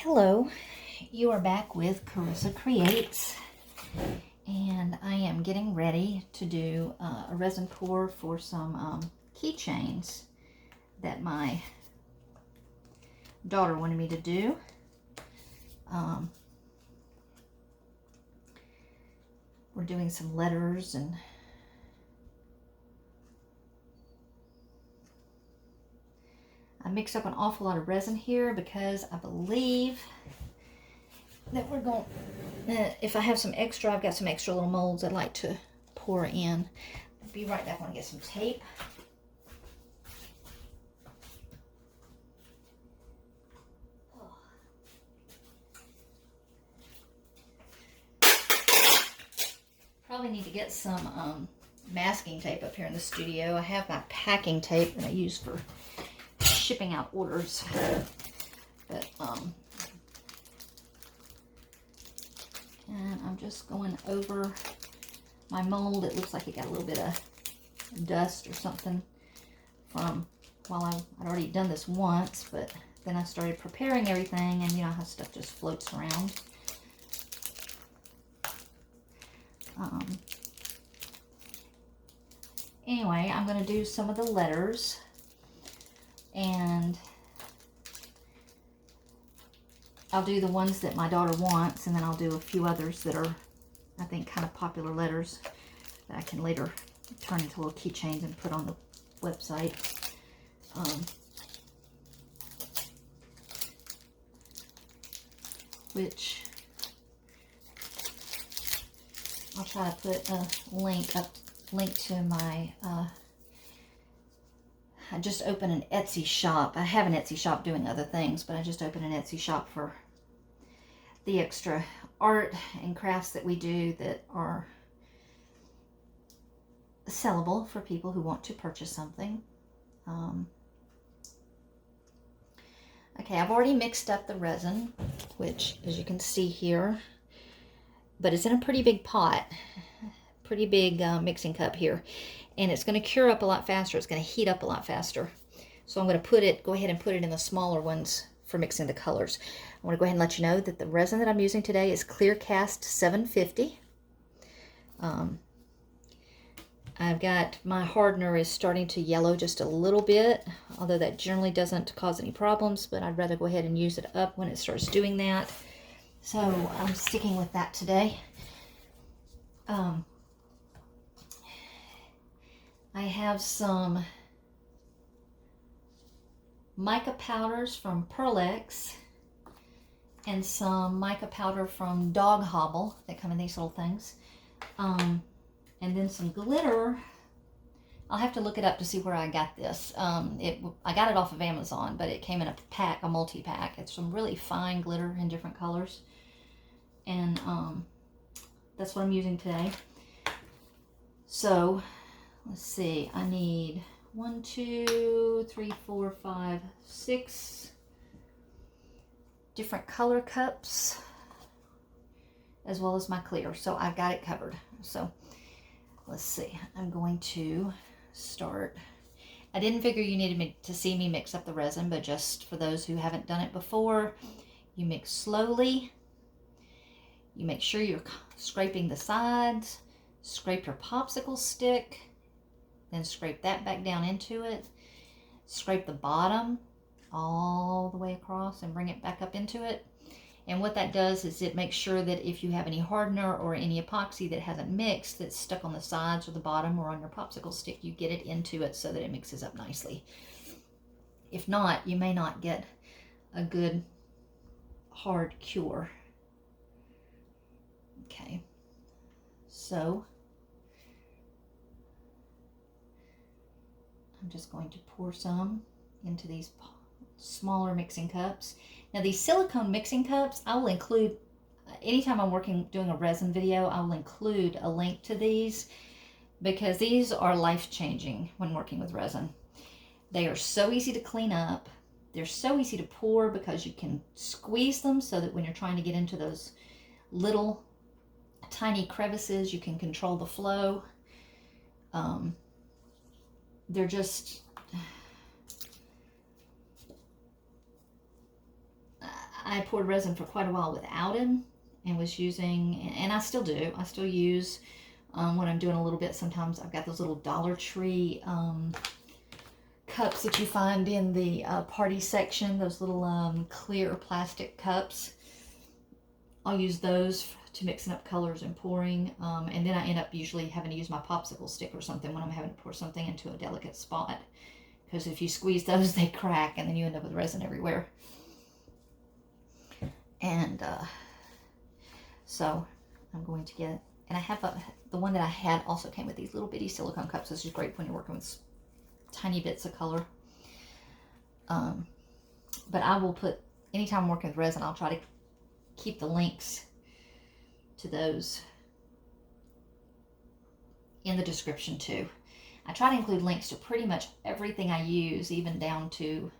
Hello, you are back with Carissa Creates, and I am getting ready to do a resin pour for some keychains that my daughter wanted me to do. We're doing some letters and I mixed up an awful lot of resin here because I believe that we're going, if I have some extra, I've got some extra little molds I'd like to pour in. I'll be right back when I get some tape. Probably need to get some masking tape up here in the studio. I have my packing tape that I use for shipping out orders, but and I'm just going over my mold. It looks like it got a little bit of dust or something from while I'd already done this once, but then I started preparing everything, and you know how stuff just floats around. Anyway, I'm going to do some of the letters, and I'll do the ones that my daughter wants, and then I'll do a few others that are, I think, kind of popular letters that I can later turn into little keychains and put on the website. Which I'll try to put a link to my, I just opened an Etsy shop. I have an Etsy shop doing other things, but I just opened an Etsy shop for the extra art and crafts that we do that are sellable for people who want to purchase something. Okay, I've already mixed up the resin, which, as you can see here, but it's in a pretty big pot, pretty big mixing cup here, and it's going to cure up a lot faster. It's going to heat up a lot faster. So I'm going to go ahead and put it in the smaller ones for mixing the colors. I want to go ahead and let you know that the resin that I'm using today is Clear Cast 750. I've got my hardener is starting to yellow just a little bit, although that generally doesn't cause any problems, but I'd rather go ahead and use it up when it starts doing that. So I'm sticking with that today. I have some mica powders from Pearl-Ex and some mica powder from Dog Hobble that come in these little things. And then some glitter. I'll have to look it up to see where I got this. I got it off of Amazon, but it came in a pack, a multi-pack. It's some really fine glitter in different colors. And that's what I'm using today. So, let's see. I need 1, 2, 3, 4, 5, 6 different color cups, as well as my clear. So I've got it covered. So let's see. I'm going to start. I didn't figure you needed to see me mix up the resin, but just for those who haven't done it before, you mix slowly. You make sure you're scraping the sides. Scrape your popsicle stick, then scrape that back down into it. Scrape the bottom all the way across and bring it back up into it. And what that does is it makes sure that if you have any hardener or any epoxy that hasn't mixed, that's stuck on the sides or the bottom or on your popsicle stick, you get it into it so that it mixes up nicely. If not, you may not get a good hard cure. Okay, so I'm just going to pour some into these smaller mixing cups. Now these silicone mixing cups, I will include, anytime I'm doing a resin video, I will include a link to these because these are life-changing when working with resin. They are so easy to clean up. They're so easy to pour because you can squeeze them so that when you're trying to get into those little tiny crevices, you can control the flow. They're just, I poured resin for quite a while without him and was using, and I still do. I still use when I'm doing a little bit. Sometimes I've got those little Dollar Tree cups that you find in the party section, those little clear plastic cups. I'll use those to mixing up colors and pouring, and then I end up usually having to use my popsicle stick or something when I'm having to pour something into a delicate spot, because if you squeeze those, they crack and then you end up with resin everywhere. And so I'm going to get, and I have the one that I had also came with these little bitty silicone cups. This is great when you're working with tiny bits of color. But I will put, anytime I'm working with resin, I'll try to keep the links to those in the description too. I try to include links to pretty much everything I use, even down to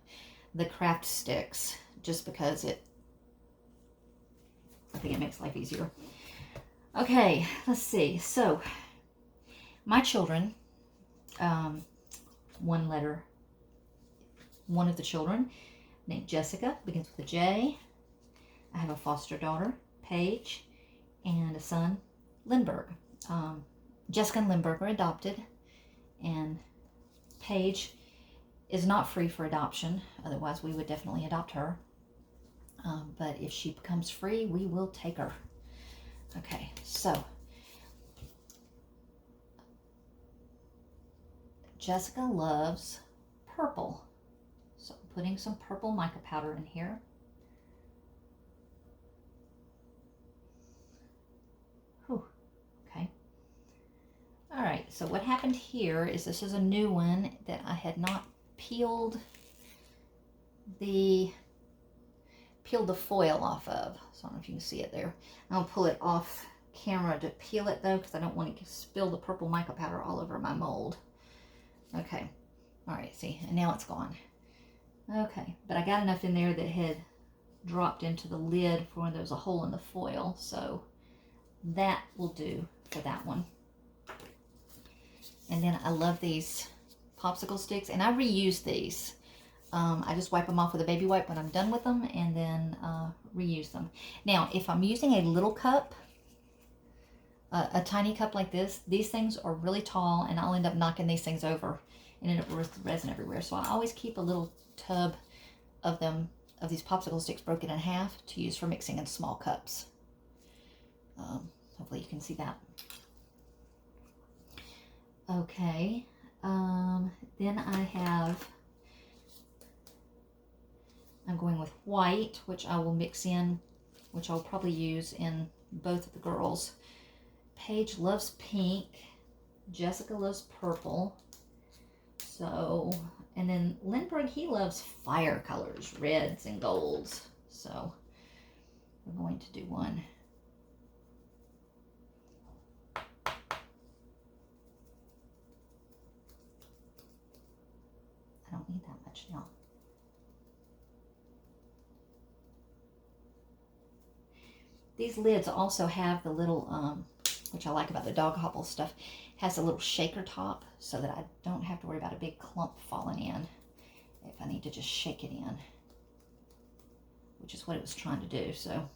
the craft sticks, just because I think it makes life easier. Okay, let's see. So, my children, one of the children named Jessica, begins with a J. I have a foster daughter, Paige, and a son, Lindbergh. Jessica and Lindbergh are adopted, and Paige is not free for adoption. Otherwise, we would definitely adopt her. But if she becomes free, we will take her. Okay, so Jessica loves purple. So I'm putting some purple mica powder in here. Whew. Okay. All right, so what happened here is this is a new one that I had not peeled the foil off of. So I don't know if you can see it there. I'll pull it off camera to peel it though, because I don't want to spill the purple mica powder all over my mold. Okay. All right, see, and now it's gone. Okay, but I got enough in there that had dropped into the lid for when there was a hole in the foil, so that will do for that one. And then I love these popsicle sticks, and I reuse these. I just wipe them off with a baby wipe when I'm done with them, and then reuse them. Now, if I'm using a little cup, a tiny cup like this, these things are really tall, and I'll end up knocking these things over and end up with resin everywhere. So I always keep a little tub of them, of these popsicle sticks broken in half to use for mixing in small cups. Hopefully you can see that. Okay, then I'm going with white, which I will mix in, which I'll probably use in both of the girls. Paige loves pink. Jessica loves purple. So, and then Lindbergh, he loves fire colors, reds and golds. So, we're going to do one. I don't need that much now. These lids also have the little, which I like about the dog hobble stuff, has a little shaker top so that I don't have to worry about a big clump falling in if I need to just shake it in, which is what it was trying to do. So,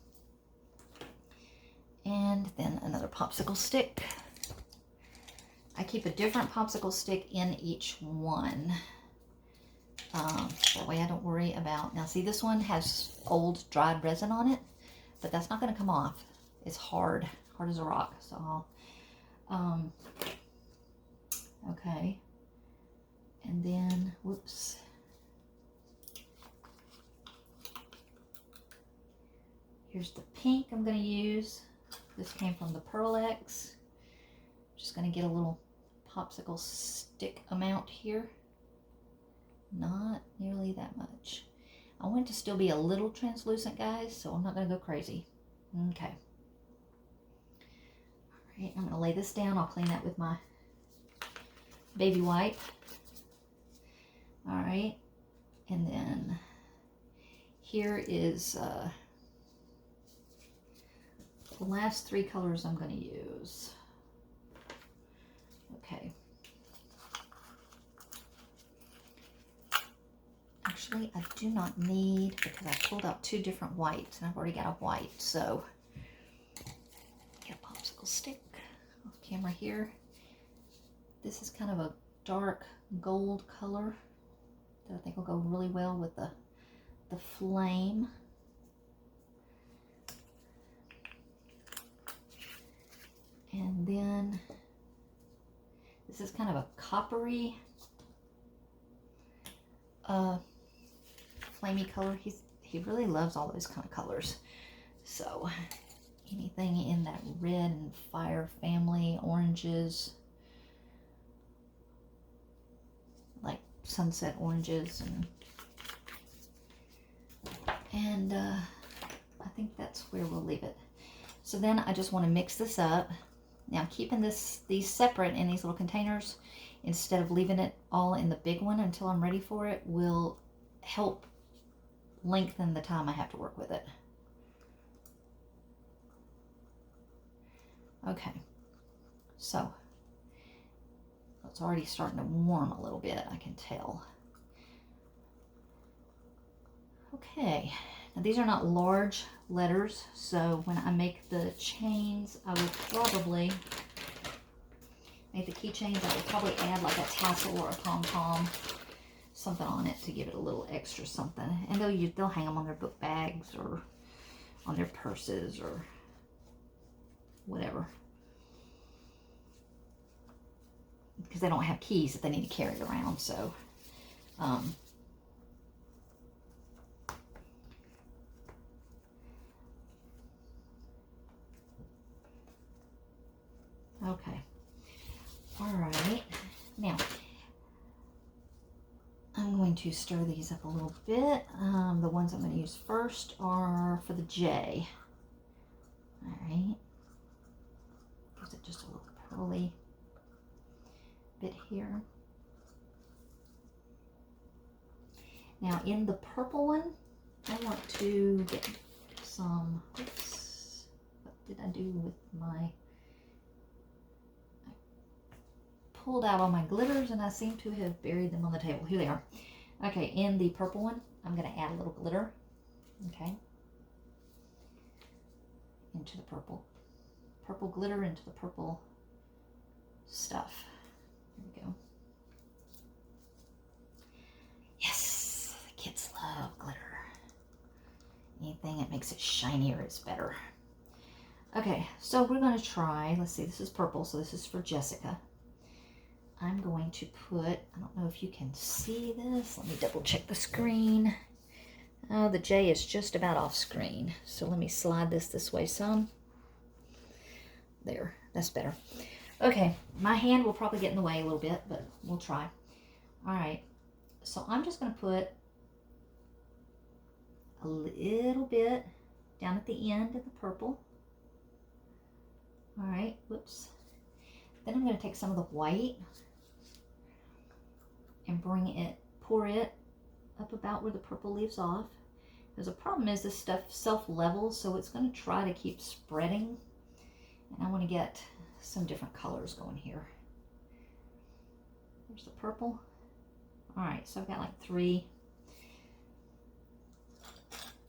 and then another popsicle stick. I keep a different popsicle stick in each one. That way I don't worry about, now see, this one has old dried resin on it, but that's not going to come off. It's hard as a rock. So I'll, okay. And then, whoops. Here's the pink I'm going to use. This came from the Pearl X. Just going to get a little popsicle stick amount here. Not nearly that much. I want it to still be a little translucent, guys, so I'm not going to go crazy. Okay. All right, I'm going to lay this down. I'll clean that with my baby wipe. All right, and then here is the last three colors I'm going to use. Okay. Actually, I do not need, because I pulled out 2 different whites and I've already got a white. So get a popsicle stick off camera here. This is kind of a dark gold color that I think will go really well with the flame. And then this is kind of a coppery flamey color. He really loves all those kind of colors. So anything in that red and fire family, oranges, like sunset oranges, and I think that's where we'll leave it. So then I just want to mix this up. Now keeping these separate in these little containers instead of leaving it all in the big one until I'm ready for it will help lengthen the time I have to work with it. Okay, so it's already starting to warm a little bit, I can tell. Okay, now these are not large letters, so when I make the chains, I will probably make the keychains. I will probably add like a tassel or a pom-pom, something on it to give it a little extra something. And they'll hang them on their book bags or on their purses or whatever, because they don't have keys that they need to carry around. So okay, all right, now I'm going to stir these up a little bit. The ones I'm going to use first are for the J. All right, gives it just a little pearly bit here. Now in the purple one, I want to get some, oops, what did I do with my, I pulled out all my glitters and I seem to have buried them on the table. Here they are. Okay, in the purple one, I'm going to add a little glitter, okay, into the purple glitter into the purple stuff. Here we go. Yes, the kids love glitter. Anything that makes it shinier is better. Okay, so we're going to try, let's see, this is purple, so this is for Jessica. I'm going to put, I don't know if you can see this. Let me double check the screen. Oh, the J is just about off screen. So let me slide this way some. There, that's better. Okay, my hand will probably get in the way a little bit, but we'll try. All right, so I'm just going to put a little bit down at the end of the purple. All right, whoops. Then I'm going to take some of the white and pour it up about where the purple leaves off. Because the problem is this stuff self-levels, so it's going to try to keep spreading. And I want to get some different colors going here. There's the purple. All right, so I've got like 3.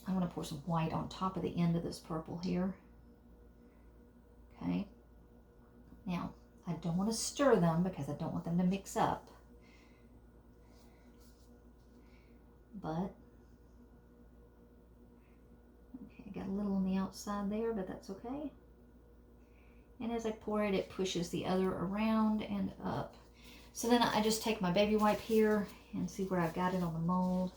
I'm going to pour some white on top of the end of this purple here. Okay. Now, I don't want to stir them because I don't want them to mix up. But, okay, I got a little on the outside there, but that's okay. And as I pour it, it pushes the other around and up. So then I just take my baby wipe here and see where I've got it on the mold.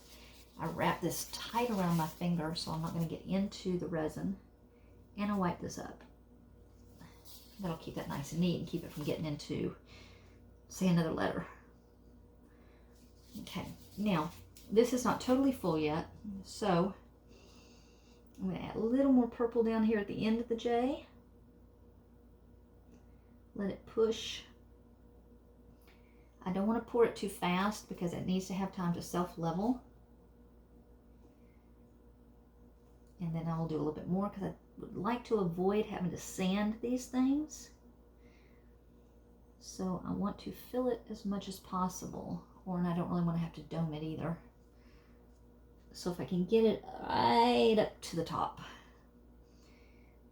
I wrap this tight around my finger so I'm not going to get into the resin. And I wipe this up. That'll keep that nice and neat and keep it from getting into, say, another letter. Okay, now this is not totally full yet, so I'm going to add a little more purple down here at the end of the J. Let it push. I don't want to pour it too fast because it needs to have time to self-level. And then I will do a little bit more because I would like to avoid having to sand these things. So I want to fill it as much as possible, and I don't really want to have to dome it either. So if I can get it right up to the top,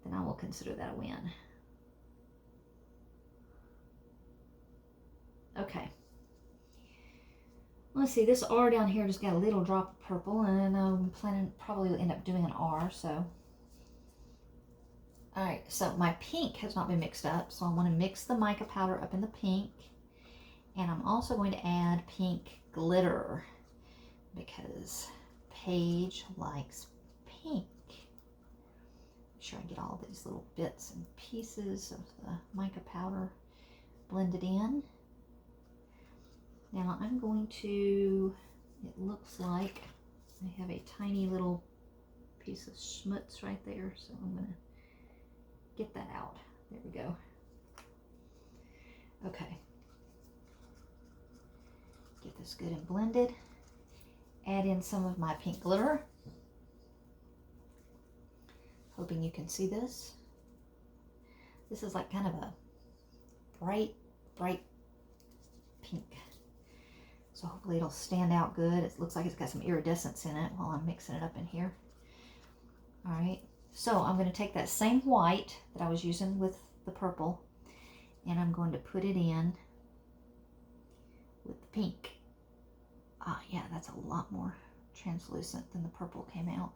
then I will consider that a win. Okay. Let's see, this R down here just got a little drop of purple, and I'm planning probably will end up doing an R, so. Alright, so my pink has not been mixed up, so I want to mix the mica powder up in the pink. And I'm also going to add pink glitter because Paige likes pink. Make sure I get all these little bits and pieces of the mica powder blended in. Now I'm going to, it looks like I have a tiny little piece of schmutz right there, so I'm going to get that out. There we go. Okay. Get this good and blended. Add in some of my pink glitter. Hoping you can see this. This is like kind of a bright, bright pink. So hopefully it'll stand out good. It looks like it's got some iridescence in it while I'm mixing it up in here. All right, so I'm going to take that same white that I was using with the purple, and I'm going to put it in with the pink. Ah, yeah, that's a lot more translucent than the purple came out.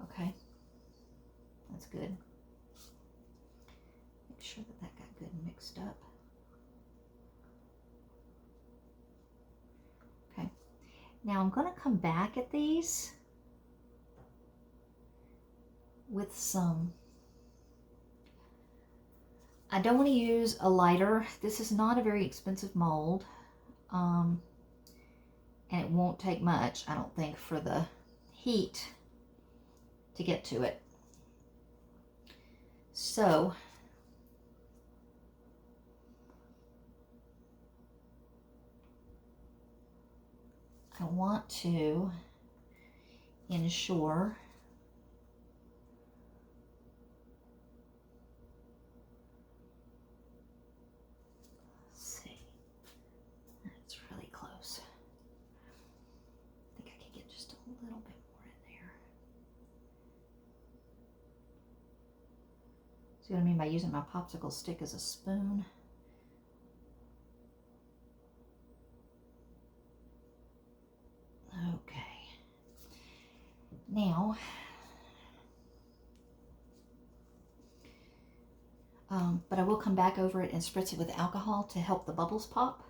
Okay, that's good. Make sure that that got good and mixed up. Okay, now I'm going to come back at these with some, I don't want to use a lighter. This is not a very expensive mold. And it won't take much, I don't think, for the heat to get to it. So, I want to ensure See what I mean by using my popsicle stick as a spoon? Okay. Now, but I will come back over it and spritz it with alcohol to help the bubbles pop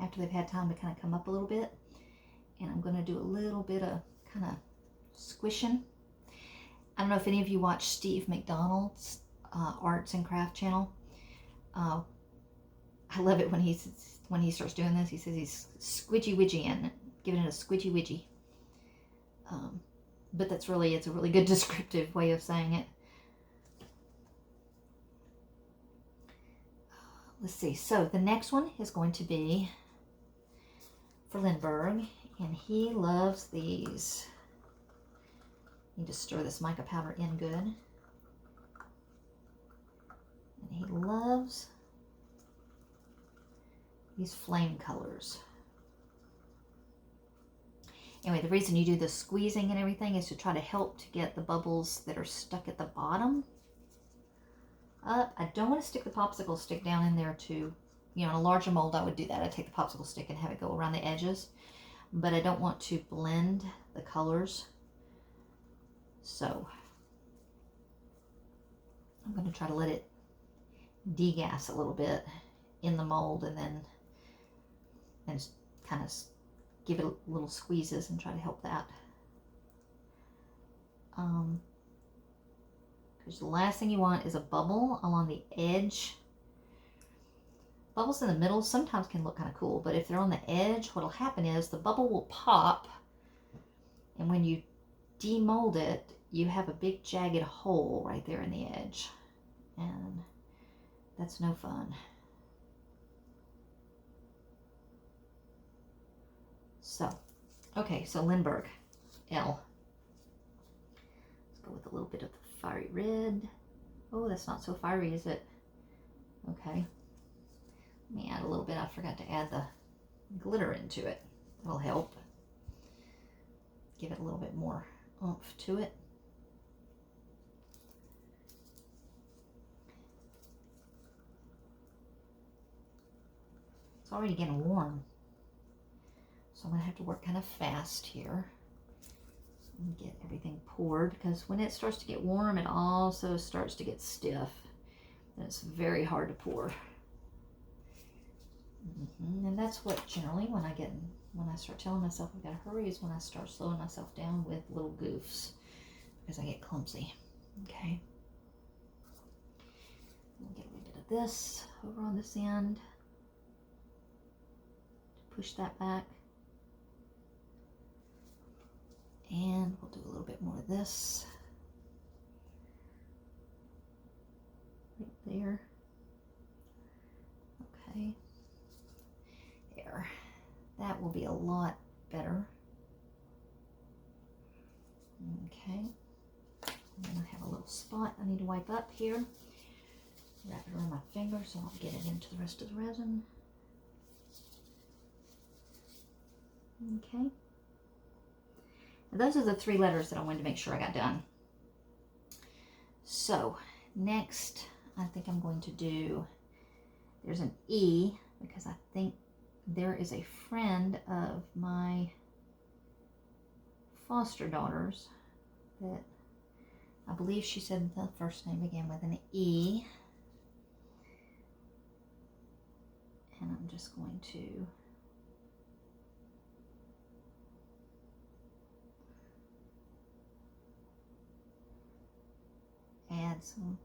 after they've had time to kind of come up a little bit. And I'm going to do a little bit of kind of squishing. I don't know if any of you watch Steve McDonald's arts and craft channel. I love it when he starts doing this. He says he's squidgy widgy and giving it a squidgy widgy. But it's a really good descriptive way of saying it. Let's see. So the next one is going to be for Lindbergh, and he loves these. You just stir this mica powder in good. And he loves these flame colors. Anyway, the reason you do the squeezing and everything is to try to help to get the bubbles that are stuck at the bottom up. I don't want to stick the popsicle stick down in there too. You know, in a larger mold, I would do that. I'd take the popsicle stick and have it go around the edges. But I don't want to blend the colors. So I'm going to try to let it degas a little bit in the mold and then kind of give it little squeezes and try to help that. Because the last thing you want is a bubble along the edge. Bubbles in the middle sometimes can look kind of cool, but if they're on the edge, what'll happen is the bubble will pop, and when you demold it, you have a big jagged hole right there in the edge, and that's no fun. So, okay, so Lindbergh, L. Let's go with a little bit of the fiery red. Oh, that's not so fiery, is it? Okay. Let me add a little bit. I forgot to add the glitter into it. That'll help give it a little bit more oomph to it. It's already getting warm, so I'm going to have to work kind of fast here and get everything poured, because when it starts to get warm, it also starts to get stiff, and it's very hard to pour. And that's what generally when I start telling myself I've got to hurry is when I start slowing myself down with little goofs, because I get clumsy. Okay. We'll get a little bit of this over on this end to push that back. And we'll do a little bit more of this right there. Okay. There. That will be a lot better. Okay. And then I have a little spot I need to wipe up here. Wrap it around my finger so I'll get it into the rest of the resin. Okay. And those are the 3 letters that I wanted to make sure I got done. So next, I think I'm going to do, there's an E, because I think there is a friend of my foster daughter's that I believe she said the first name began with an E. And I'm just going to add some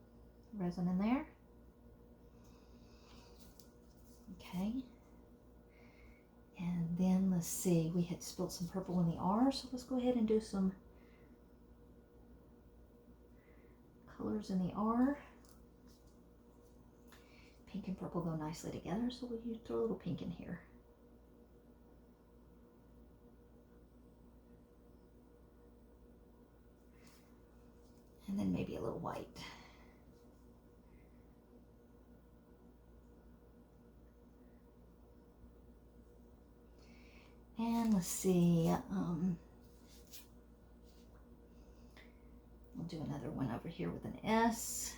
resin in there. Okay. And then let's see, we had spilled some purple in the R, so let's go ahead and do some colors in the R. Pink and purple go nicely together, so we'll throw a little pink in here. And then maybe a little white. And let's see, we'll do another one over here with an S.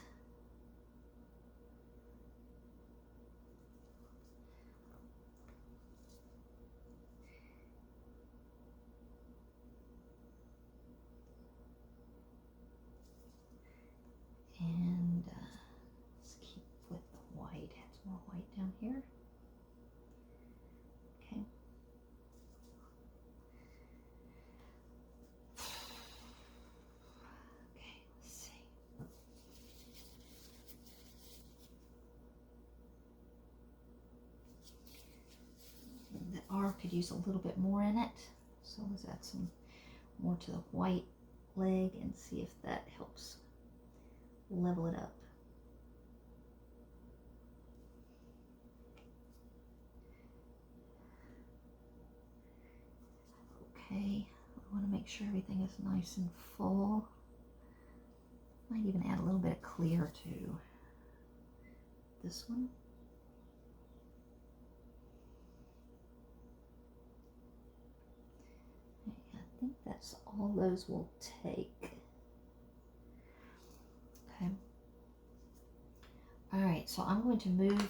And let's keep with the white, add some more white down here. Okay. Okay, let's see. And the R could use a little bit more in it, so let's add some more to the white leg and see if that helps level it up. Okay, I want to make sure everything is nice and full. Might even add a little bit of clear to this one. I think that's all those will take. Okay. All right, so I'm going to move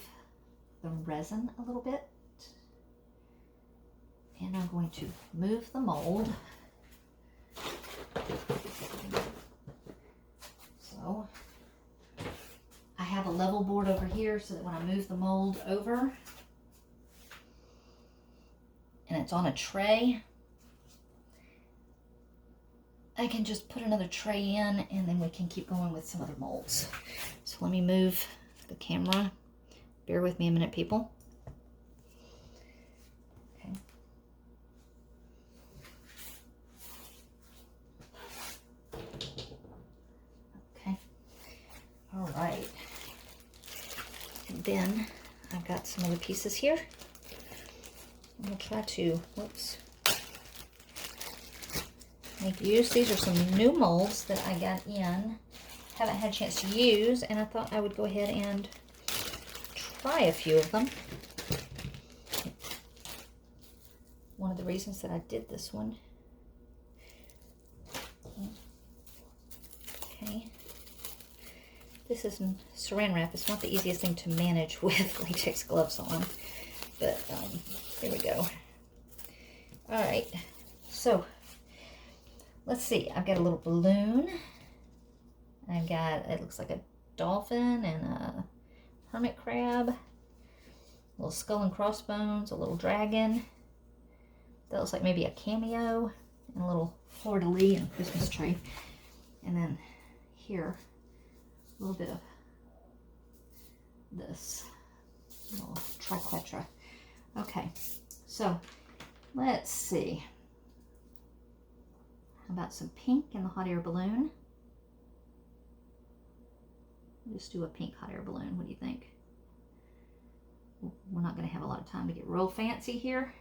the resin a little bit. And I'm going to move the mold. So I have a level board over here so that when I move the mold over and it's on a tray, I can just put another tray in and then we can keep going with some other molds. So let me move the camera. Bear with me a minute, people. Okay. Okay. All right. And then I've got some other pieces here. I'm going to try to, whoops, make use. These are some new molds that I got in. Haven't had a chance to use, and I thought I would go ahead and try a few of them. One of the reasons that I did this one Okay. This is saran wrap. It's not the easiest thing to manage with latex gloves on, but here we go. All right, so let's see. I've got a little balloon. I've got, it looks like a dolphin and a hermit crab, a little skull and crossbones, a little dragon. That looks like maybe a cameo, and a little fleur-de-lis and a Christmas tree. And then here, a little bit of this little triquetra. Okay, so let's see. How about some pink in the hot air balloon? We'll just do a pink hot air balloon. What do you think? We're not going to have a lot of time to get real fancy here.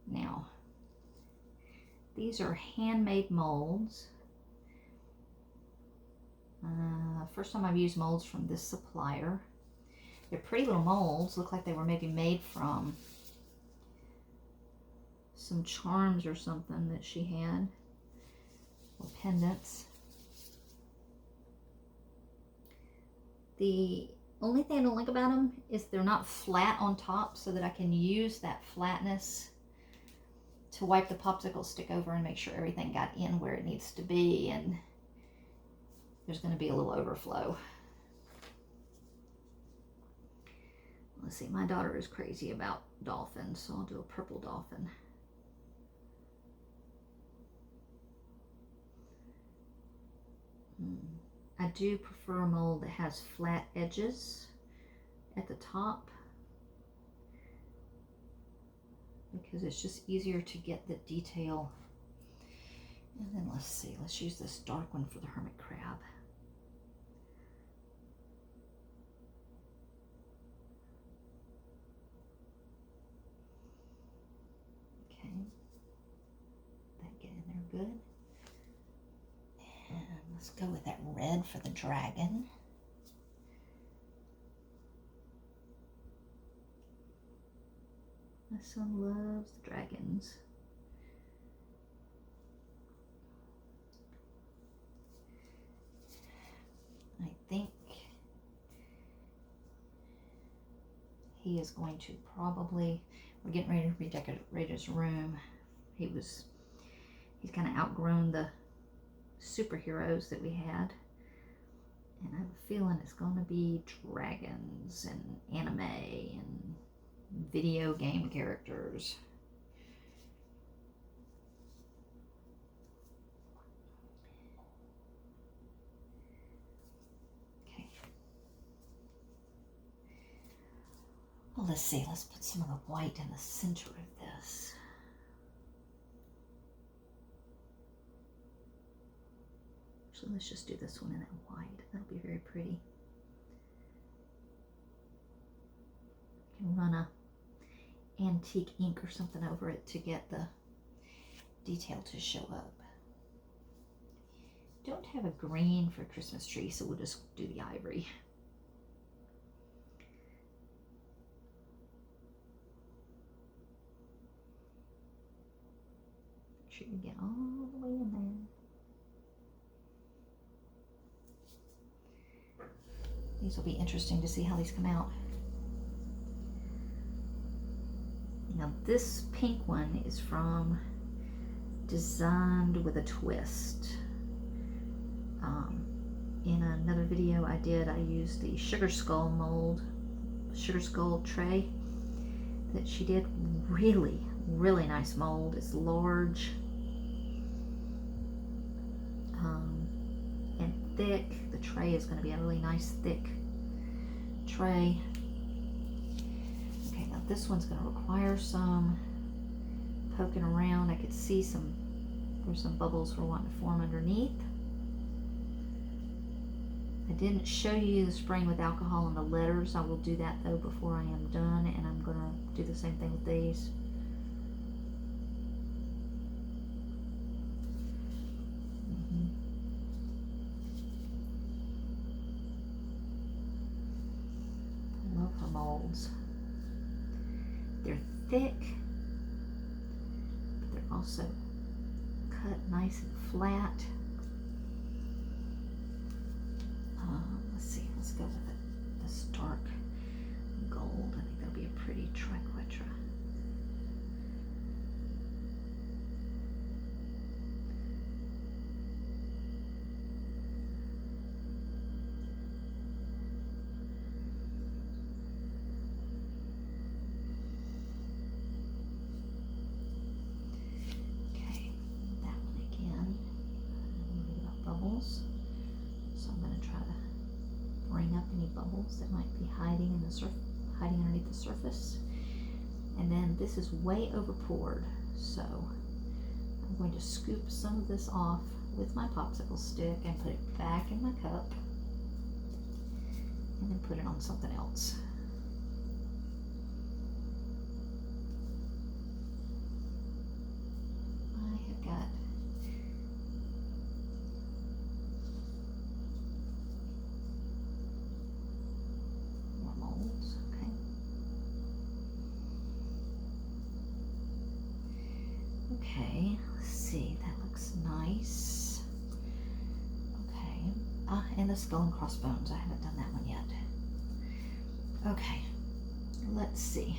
Now, these are handmade molds. First time I've used molds from this supplier. They're pretty little molds. Look like they were maybe made from some charms or something that she had, or pendants. The only thing I don't like about them is they're not flat on top, so that I can use that flatness to wipe the popsicle stick over and make sure everything got in where it needs to be, and there's going to be a little overflow. Let's see, my daughter is crazy about dolphins, so I'll do a purple dolphin. I do prefer a mold that has flat edges at the top, because it's just easier to get the detail. And then let's see, let's use this dark one for the hermit crab. Okay, that get in there good. And let's go with that red for the dragon. My son loves the dragons. I think he is going to probably, we're getting ready to redecorate his room. He's kind of outgrown the superheroes that we had, and I have a feeling it's going to be dragons and anime and video game characters. Okay. Well, let's see. Let's put some of the white in the center of this. Actually, let's just do this one in that white. That'll be very pretty. You can run a antique ink or something over it to get the detail to show up. Don't have a green for a Christmas tree, so we'll just do the ivory. Make sure you get all the way in there. These will be interesting to see how these come out. Now this pink one is from Designed with a Twist. In another video I did, I used the sugar skull mold, sugar skull tray that she did. Really, really nice mold. It's large and thick. The tray is going to be a really nice thick tray. Okay, now this one's going to require some poking around. I could see there's some bubbles we're wanting to form underneath. I didn't show you the spraying with alcohol on the letters. I will do that though before I am done, and I'm going to do the same thing with these. I love her molds. They're thick, but they're also cut nice and flat. go with it. This dark gold. I think that'll be a pretty triquetra. So I'm going to try to bring up any bubbles that might be hiding in the hiding underneath the surface. And then this is way over poured, so I'm going to scoop some of this off with my popsicle stick and put it back in my cup, and then put it on something else. I have got molds, okay. Okay, let's see, that looks nice. Okay, and the skull and crossbones, I haven't done that one yet. Okay, let's see.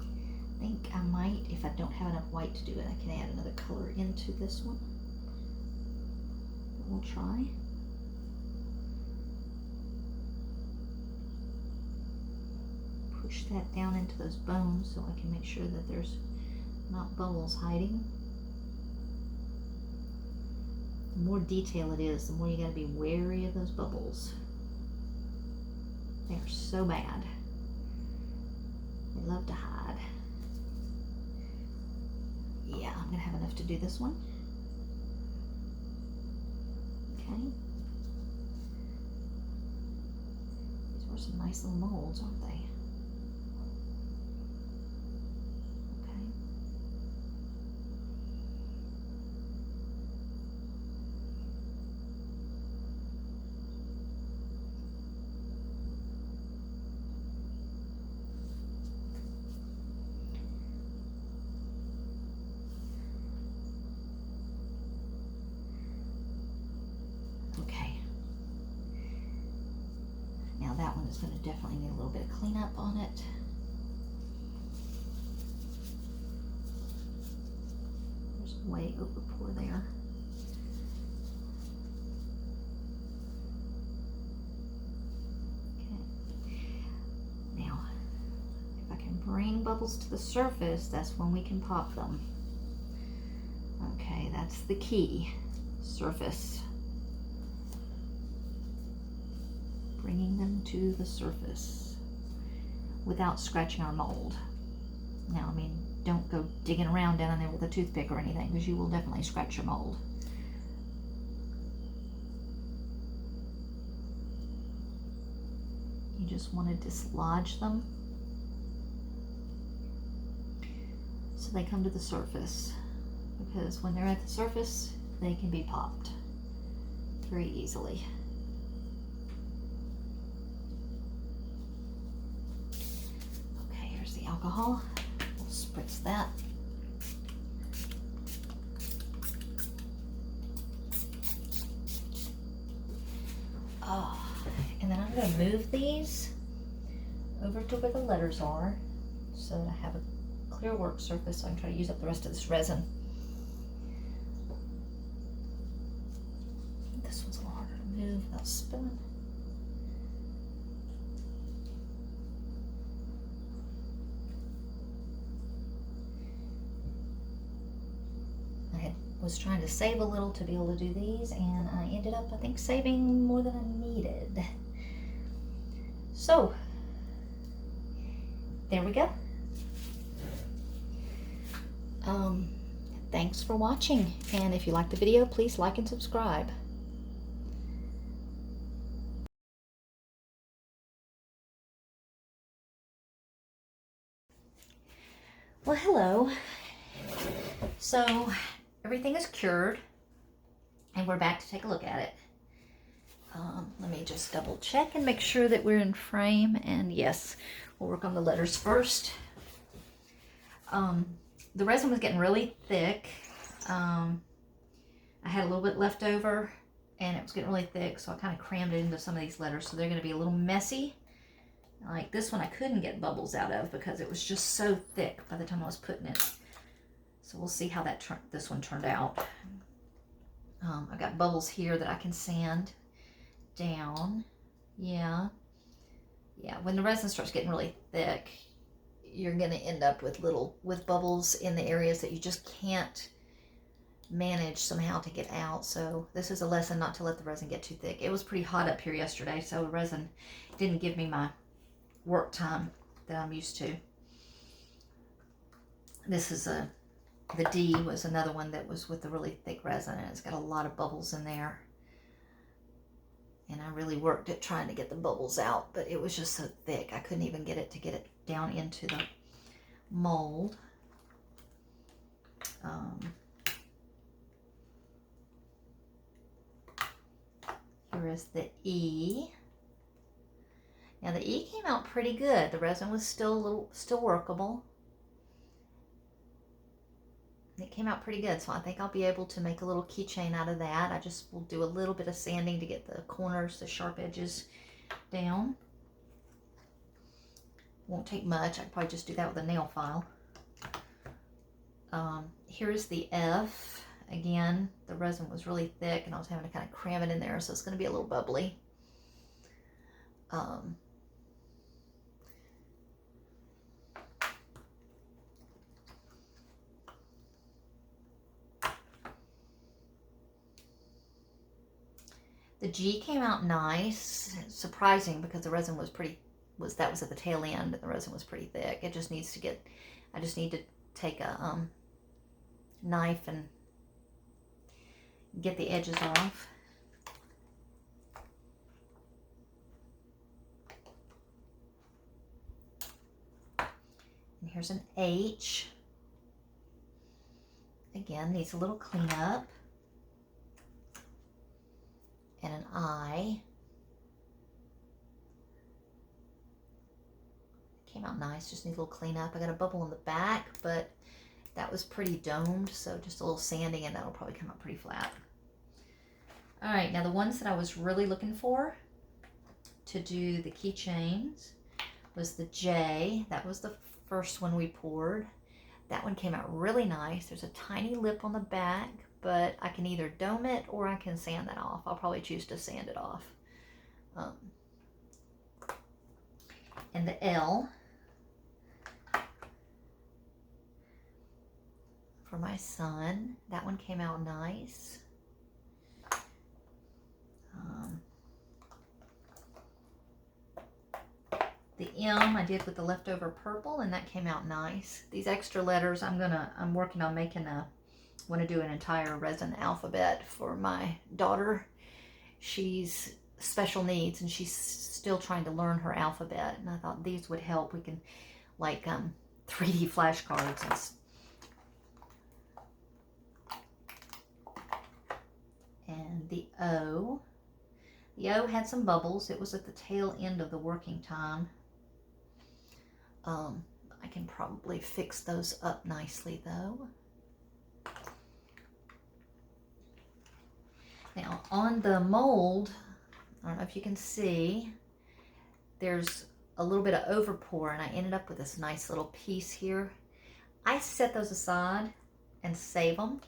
I think I might, if I don't have enough white to do it, I can add another color into this one. But we'll try. Push that down into those bones so I can make sure that there's not bubbles hiding. The more detail it is, the more you got to be wary of those bubbles. They are so bad. They love to hide. Yeah, I'm gonna have enough to do this one. Okay. These were some nice little molds, aren't they? Okay. Now that one is going to definitely need a little bit of cleanup on it. There's way over pour there. Okay. Now, if I can bring bubbles to the surface, that's when we can pop them. Okay, that's the key. Surface. Bringing them to the surface without scratching our mold. Now, I mean, don't go digging around down in there with a toothpick or anything, because you will definitely scratch your mold. You just want to dislodge them so they come to the surface, because when they're at the surface, they can be popped very easily. The alcohol, we'll spritz that. And then I'm going to move these over to where the letters are so that I have a clear work surface so I can try to use up the rest of this resin. This one's a little harder to move without spilling. Was trying to save a little to be able to do these, and I ended up, I think, saving more than I needed. So there we go. Thanks for watching, and if you like the video, please like and subscribe. Well, hello. So everything is cured, and we're back to take a look at it. Let me just double check and make sure that we're in frame, and yes, we'll work on the letters first. The resin was getting really thick. I had a little bit left over, and it was getting really thick, so I kind of crammed it into some of these letters, so they're going to be a little messy. Like this one I couldn't get bubbles out of because it was just so thick by the time I was putting it. So we'll see how this one turned out. I've got bubbles here that I can sand down. Yeah, when the resin starts getting really thick, you're going to end up with bubbles in the areas that you just can't manage somehow to get out. So this is a lesson not to let the resin get too thick. It was pretty hot up here yesterday, so the resin didn't give me my work time that I'm used to. This is the D was another one that was with the really thick resin, and it's got a lot of bubbles in there. And I really worked at trying to get the bubbles out, but it was just so thick. I couldn't even get it down into the mold. Here is the E. Now the E came out pretty good. The resin was still workable. It came out pretty good, so I think I'll be able to make a little keychain out of that. I just will do a little bit of sanding to get the corners, the sharp edges down. Won't take much. I could probably just do that with a nail file. Here's the F. Again, the resin was really thick and I was having to kind of cram it in there, so it's going to be a little bubbly. The G came out nice. Surprising because the resin was that was at the tail end and the resin was pretty thick. It just needs to I just need to take a knife and get the edges off. And here's an H. Again, needs a little cleanup. And an I. Came out nice, just need a little cleanup. I got a bubble in the back, but that was pretty domed, so just a little sanding and that'll probably come out pretty flat. All right, now the ones that I was really looking for to do the keychains was the J. That was the first one we poured. That one came out really nice. There's a tiny lip on the back, but I can either dome it or I can sand that off. I'll probably choose to sand it off. And the L for my son, that one came out nice. The M I did with the leftover purple, and that came out nice. These extra letters, I'm working on making want to do an entire resin alphabet for my daughter. She's special needs and she's still trying to learn her alphabet, and I thought these would help. We can like 3D flashcards. And the O. The O had some bubbles. It was at the tail end of the working time. I can probably fix those up nicely though. Now on the mold, I don't know if you can see, there's a little bit of overpour and I ended up with this nice little piece here. I set those aside and save them,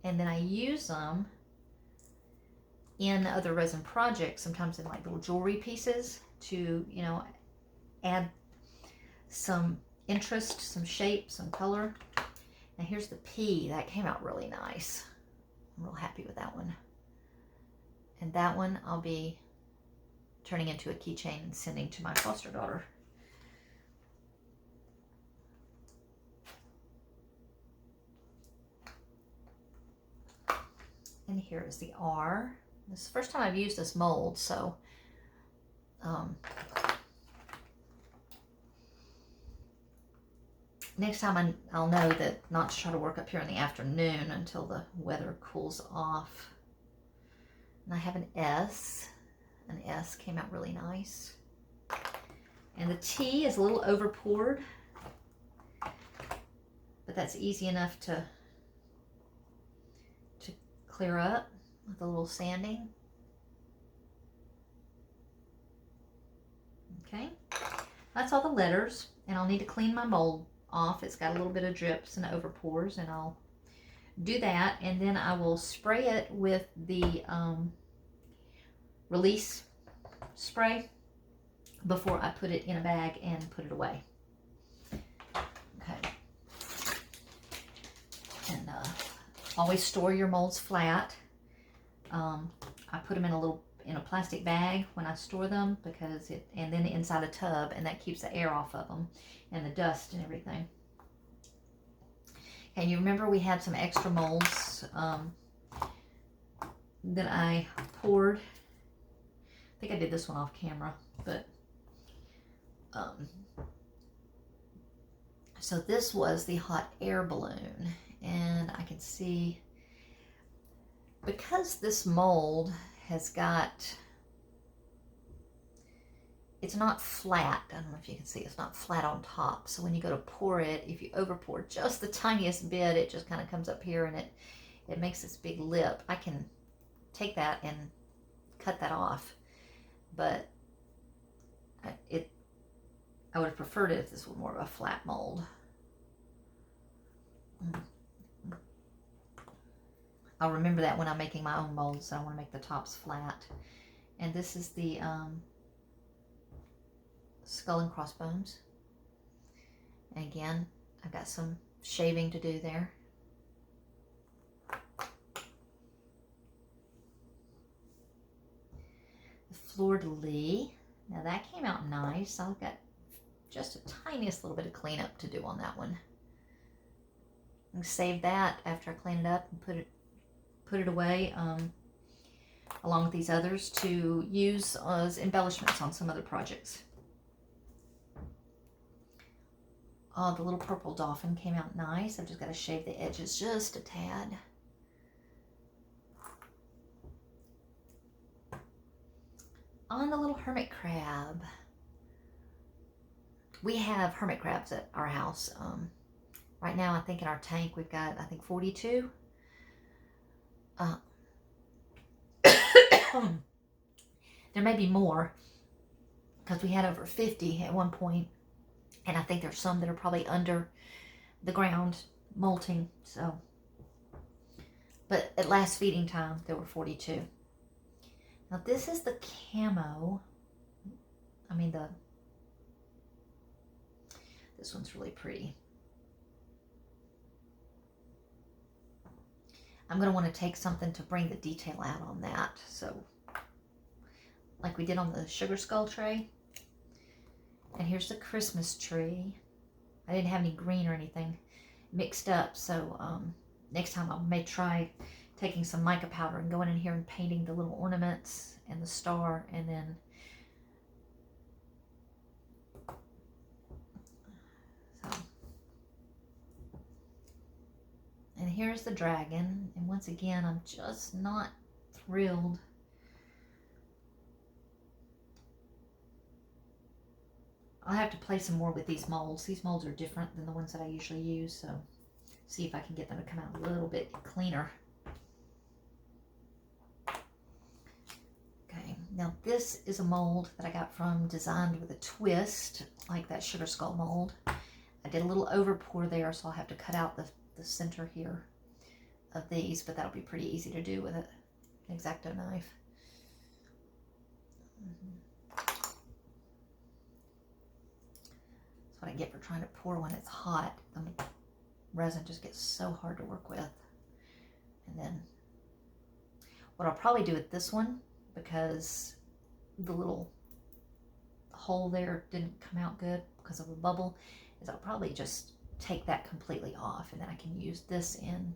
and then I use them in other resin projects, sometimes in like little jewelry pieces to, you know, add some interest, some shape, some color. Now here's the P. That came out really nice. I'm real happy with that one. And that one I'll be turning into a keychain and sending to my foster daughter. And here is the R. This is the first time I've used this mold, so next time I'll know that not to try to work up here in the afternoon until the weather cools off. And I have an S. An S came out really nice. And the T is a little over poured, but that's easy enough to clear up with a little sanding. Okay, that's all the letters, and I'll need to clean my mold off. It's got a little bit of drips and overpours, and I'll do that, and then I will spray it with the release spray before I put it in a bag and put it away. Okay. And always store your molds flat. I put them in a plastic bag when I store them, because and then inside a tub, and that keeps the air off of them and the dust and everything. And you remember we had some extra molds that I poured. I think I did this one off camera, but so this was the hot air balloon, and I can see, because this mold has got, it's not flat. I don't know if you can see, it's not flat on top. So when you go to pour it, if you over pour just the tiniest bit, it just kind of comes up here, and it makes this big lip. I can take that and cut that off, but I would have preferred it if this were more of a flat mold. I'll remember that when I'm making my own molds. I want to make the tops flat. And this is the skull and crossbones. And again, I've got some shaving to do there. The fleur-de-lis. Now that came out nice. I've got just a tiniest little bit of cleanup to do on that one. I'm gonna save that after I clean it up and put it away, along with these others, to use as embellishments on some other projects. Oh, the little purple dolphin came out nice. I've just got to shave the edges just a tad. On the little hermit crab. We have hermit crabs at our house. Right now, I think in our tank we've got, I think, 42. There may be more, because we had over 50 at one point, and I think there's some that are probably under the ground molting. So, but at last feeding time there were 42. Now this is the camo. I mean, this one's really pretty. I'm going to want to take something to bring the detail out on that. So, like we did on the sugar skull tray. And here's the Christmas tree. I didn't have any green or anything mixed up. So, next time I may try taking some mica powder and going in here and painting the little ornaments and the star, and then and here's the dragon. And once again, I'm just not thrilled. I'll have to play some more with these molds. These molds are different than the ones that I usually use, so see if I can get them to come out a little bit cleaner. Okay, now this is a mold that I got from Designed with a Twist, like that sugar skull mold. I did a little over pour there, so I'll have to cut out the center here of these, but that'll be pretty easy to do with an X-Acto knife. That's what I get for trying to pour when it's hot. The resin just gets so hard to work with. And then what I'll probably do with this one, because the little hole there didn't come out good because of a bubble, is I'll probably just take that completely off, and then I can use this in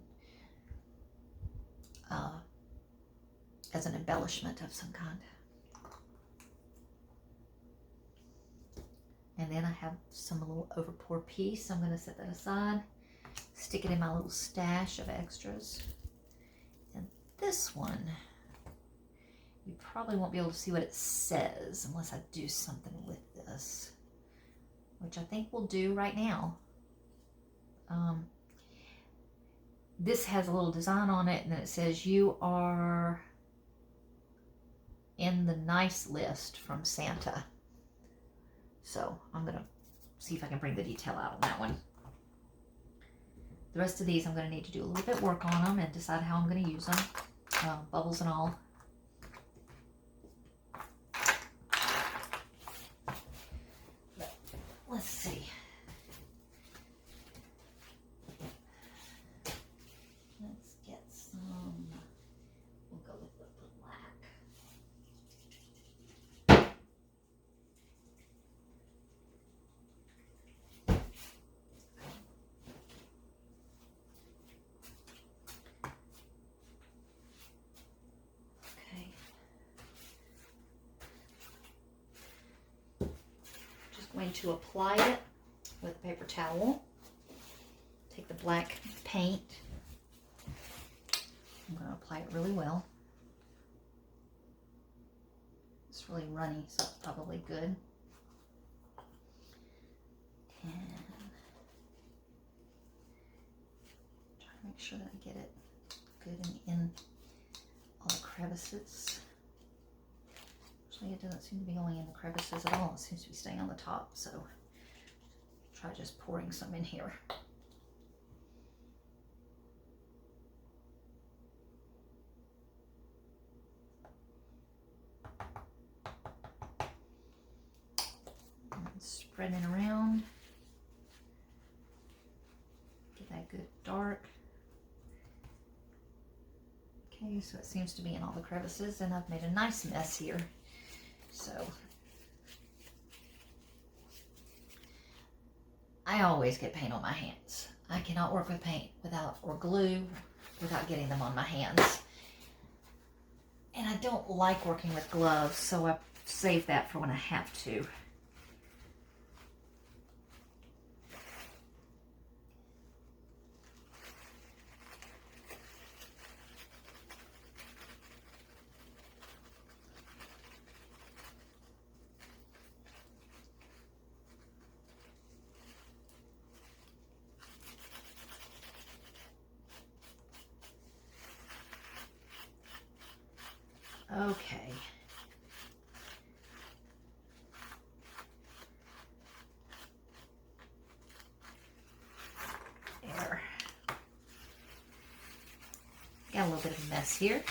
as an embellishment of some kind. And then I have some little overpour piece. I'm going to set that aside, stick it in my little stash of extras. And this one, you probably won't be able to see what it says unless I do something with this, which I think we'll do right now. This has a little design on it, and then it says, "You are in the nice list from Santa." So I'm going to see if I can bring the detail out on that one. The rest of these I'm going to need to do a little bit work on them and decide how I'm going to use them, bubbles and all. But let's see. Let's get some, we'll go with the black. Going to apply it with a paper towel. Take the black paint. I'm going to apply it really well. It's really runny, so it's probably good. And try to make sure that I get it good and in all the crevices. It doesn't seem to be going in the crevices at all. It seems to be staying on the top, so try just pouring some in here. And spreading around. Get that good dark. Okay, so it seems to be in all the crevices, and I've made a nice mess here. So I always get paint on my hands. I cannot work with paint or glue without getting them on my hands. And I don't like working with gloves, so I save that for when I have to. Okay. There. Got a little bit of a mess here.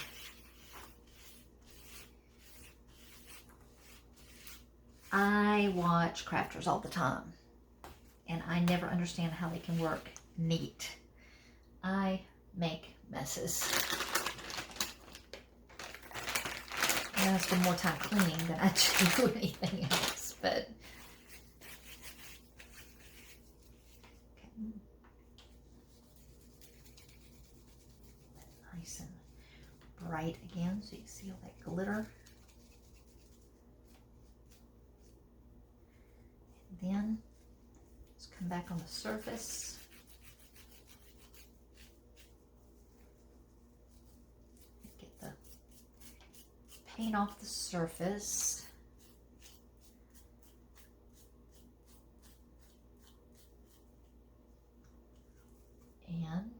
I watch crafters all the time, and I never understand how they can work neat. I make messes. I spend more time cleaning than I do anything else, but okay. Nice and bright again, so you can see all that glitter. And then just come back on the surface. Paint off the surface. And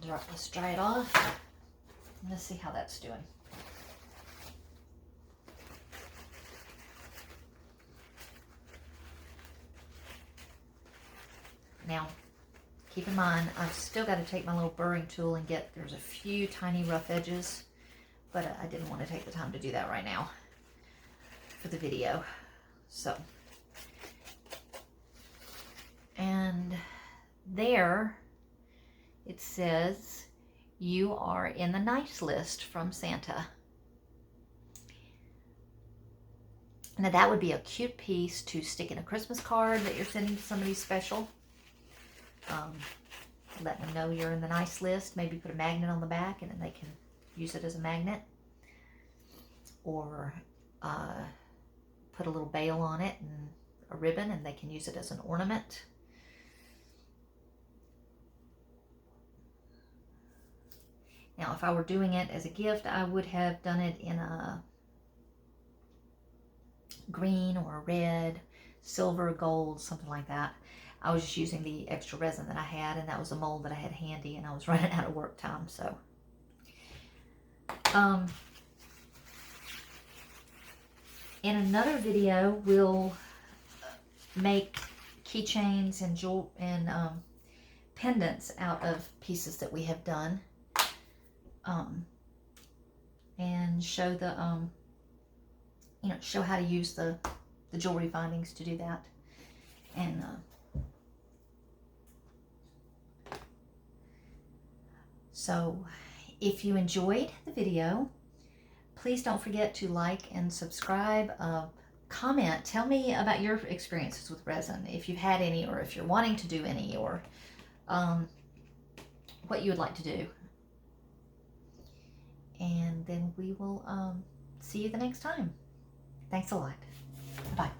let's dry it off. Let's see how that's doing. Now, keep in mind, I've still got to take my little burring tool and there's a few tiny rough edges. But I didn't want to take the time to do that right now for the video. So, and there it says, you are in the nice list from Santa. Now that would be a cute piece to stick in a Christmas card that you're sending to somebody special. Let them know you're in the nice list. Maybe put a magnet on the back and then they can use it as a magnet, or put a little bail on it and a ribbon and they can use it as an ornament. Now if I were doing it as a gift, I would have done it in a green or a red, silver, gold, something like that. I was just using the extra resin that I had, and that was a mold that I had handy, and I was running out of work time, so In another video, we'll make keychains and pendants out of pieces that we have done, and show the show how to use the jewelry findings to do that. And so if you enjoyed the video, please don't forget to like and subscribe. Comment, tell me about your experiences with resin, if you've had any, or if you're wanting to do any, or what you would like to do. And then we will see you the next time. Thanks a lot. Bye.